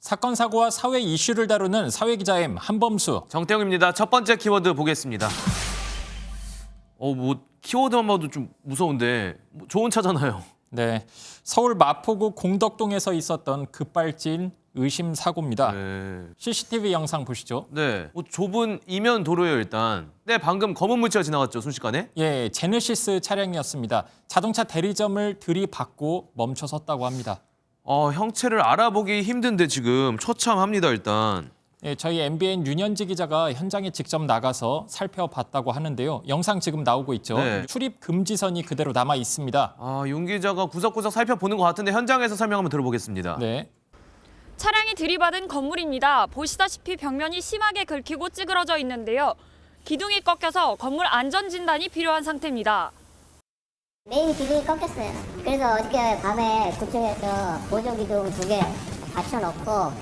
사건 사고와 사회 이슈를 다루는 사회기자임 한범수. 정태웅입니다. 첫 번째 키워드 보겠습니다. 키워드만 봐도 좀 무서운데 좋은 차잖아요. 네, 서울 마포구 공덕동에서 있었던 급발진 의심 사고입니다. 네. CCTV 영상 보시죠. 네. 좁은 이면 도로예요, 일단. 네, 방금 검은 물체가 지나갔죠, 순식간에. 예, 제네시스 차량이었습니다. 자동차 대리점을 들이받고 멈춰섰다고 합니다. 형체를 알아보기 힘든데 지금 처참합니다, 일단. 예, 저희 MBN 윤현지 기자가 현장에 직접 나가서 살펴봤다고 하는데요. 영상 지금 나오고 있죠. 네. 출입 금지선이 그대로 남아 있습니다. 윤 기자가 구석구석 살펴보는 것 같은데 현장에서 설명 한번 들어보겠습니다. 네. 차량이 들이받은 건물입니다. 보시다시피 벽면이 심하게 긁히고 찌그러져 있는데요. 기둥이 꺾여서 건물 안전진단이 필요한 상태입니다. 메인 기둥이 꺾였어요. 그래서 어저께 밤에 구청에서 보조기둥 2개 받쳐놓고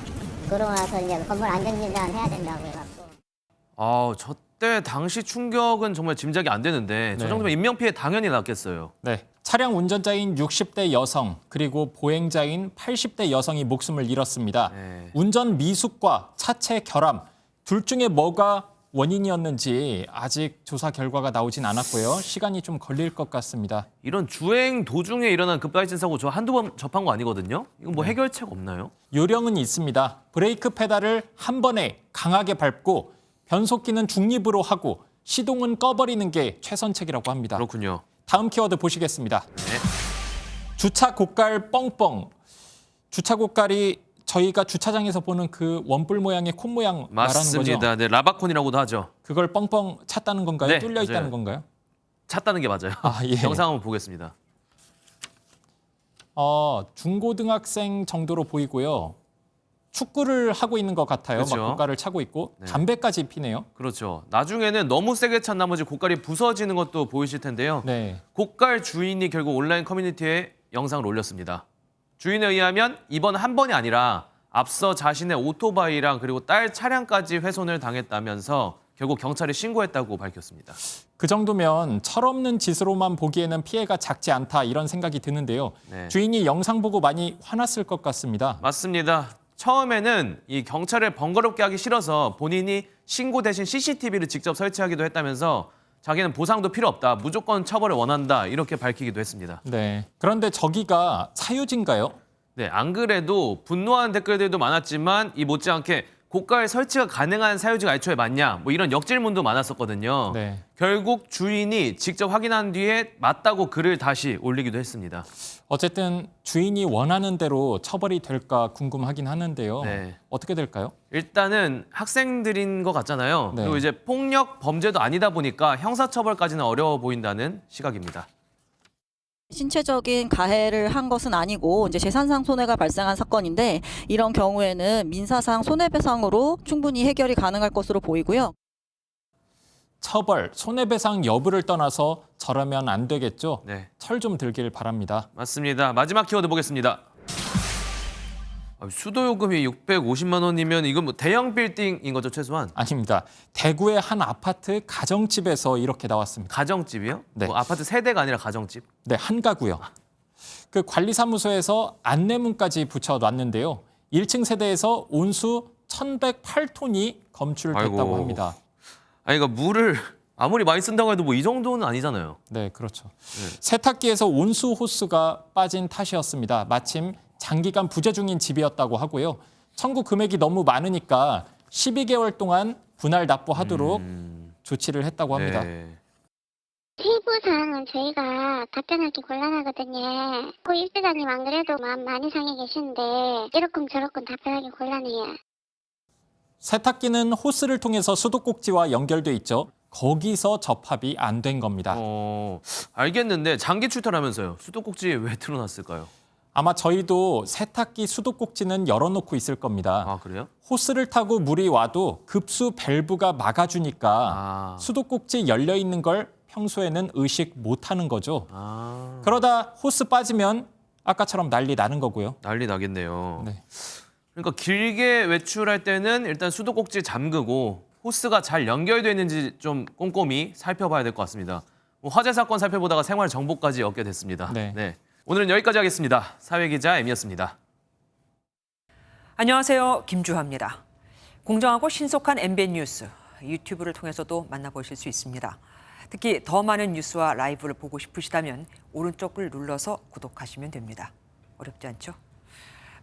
그러고 나서 이제 건물 안전진단 해야 된다고 해갖고. 저때 당시 충격은 정말 짐작이 안 되는데 저 네. 정도면 인명피해 당연히 났겠어요. 네. 차량 운전자인 60대 여성 그리고 보행자인 80대 여성이 목숨을 잃었습니다. 네. 운전 미숙과 차체 결함 둘 중에 뭐가 원인이었는지 아직 조사 결과가 나오진 않았고요. 시간이 좀 걸릴 것 같습니다. 이런 주행 도중에 일어난 급발진 사고 저 한두 번 접한 거 아니거든요? 이건 뭐 해결책 없나요? 요령은 있습니다. 브레이크 페달을 한 번에 강하게 밟고 변속기는 중립으로 하고 시동은 꺼버리는 게 최선책이라고 합니다. 그렇군요. 다음 키워드 보시겠습니다. 네. 주차 고깔 뻥뻥. 주차 고깔이 저희가 주차장에서 보는 그 원뿔 모양의 콘 모양 말하는 거죠? 맞습니다. 네, 라바콘이라고도 하죠. 그걸 뻥뻥 찼다는 건가요? 네, 뚫려 있다는 맞아요. 건가요? 찾다는 게 맞아요. 예. 영상 한번 보겠습니다. 중고등학생 정도로 보이고요. 축구를 하고 있는 것 같아요. 그렇죠. 막 고깔을 차고 있고 네. 담배까지 피네요. 그렇죠. 나중에는 너무 세게 찬 나머지 고깔이 부서지는 것도 보이실 텐데요. 네. 고깔 주인이 결국 온라인 커뮤니티에 영상을 올렸습니다. 주인에 의하면 이번 한 번이 아니라 앞서 자신의 오토바이랑 그리고 딸 차량까지 훼손을 당했다면서 결국 경찰에 신고했다고 밝혔습니다. 그 정도면 철없는 짓으로만 보기에는 피해가 작지 않다 이런 생각이 드는데요. 네. 주인이 영상 보고 많이 화났을 것 같습니다. 맞습니다. 처음에는 이 경찰을 번거롭게 하기 싫어서 본인이 신고 대신 CCTV를 직접 설치하기도 했다면서 자기는 보상도 필요 없다, 무조건 처벌을 원한다 이렇게 밝히기도 했습니다. 네. 그런데 저기가 사유지인가요? 네, 안 그래도 분노하는 댓글들도 많았지만 이 못지않게 고가에 설치가 가능한 사유지가 애초에 맞냐 뭐 이런 역질문도 많았었거든요. 네. 결국 주인이 직접 확인한 뒤에 맞다고 글을 다시 올리기도 했습니다. 어쨌든 주인이 원하는 대로 처벌이 될까 궁금하긴 하는데요. 네. 어떻게 될까요? 일단은 학생들인 것 같잖아요. 네. 그리고 이제 폭력 범죄도 아니다 보니까 형사처벌까지는 어려워 보인다는 시각입니다. 신체적인 가해를 한 것은 아니고 이제 재산상 손해가 발생한 사건인데 이런 경우에는 민사상 손해배상으로 충분히 해결이 가능할 것으로 보이고요. 처벌, 손해배상 여부를 떠나서 저러면 안 되겠죠? 네, 철 좀 들길 바랍니다. 맞습니다. 마지막 키워드 보겠습니다. 수도 요금이 650만 원이면 이건 뭐 대형 빌딩인 거죠, 최소한? 아닙니다. 대구의 한 아파트 가정집에서 이렇게 나왔습니다. 가정집이요? 네. 뭐 아파트 세대가 아니라 가정집? 네, 한 가구요. 그 관리사무소에서 안내문까지 붙여놨는데요. 1층 세대에서 온수 1,108톤이 검출됐다고 아이고. 합니다. 그러니까 물을 아무리 많이 쓴다고 해도 뭐 이 정도는 아니잖아요. 네, 그렇죠. 세탁기에서 온수 호스가 빠진 탓이었습니다. 마침 장기간 부재 중인 집이었다고 하고요. 청구 금액이 너무 많으니까 12개월 동안 분할 납부하도록 조치를 했다고 합니다. 네. 세부 사항은 저희가 답변하기 곤란하거든요. 고 일대장님 안 그래도 마음 많이 상해 계신데 이렇건 저렇건 답변하기 곤란해요. 세탁기는 호스를 통해서 수도꼭지와 연결돼 있죠. 거기서 접합이 안 된 겁니다. 알겠는데 장기 출퇴라면서요. 수도꼭지에 왜 틀어놨을까요? 아마 저희도 세탁기 수도꼭지는 열어놓고 있을 겁니다. 아, 그래요? 호스를 타고 물이 와도 급수 밸브가 막아주니까 수도꼭지 열려 있는 걸 평소에는 의식 못하는 거죠. 그러다 호스 빠지면 아까처럼 난리 나는 거고요. 난리 나겠네요. 네. 그러니까 길게 외출할 때는 일단 수도꼭지 잠그고 호스가 잘 연결되어 있는지 좀 꼼꼼히 살펴봐야 될 것 같습니다. 뭐 화재 사건 살펴보다가 생활 정보까지 얻게 됐습니다. 네. 오늘은 여기까지 하겠습니다. 사회기자 M이었습니다. 안녕하세요. 김주하입니다. 공정하고 신속한 MBN 뉴스, 유튜브를 통해서도 만나보실 수 있습니다. 특히 더 많은 뉴스와 라이브를 보고 싶으시다면 오른쪽을 눌러서 구독하시면 됩니다. 어렵지 않죠?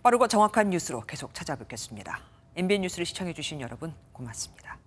빠르고 정확한 뉴스로 계속 찾아뵙겠습니다. MBN 뉴스를 시청해주신 여러분 고맙습니다.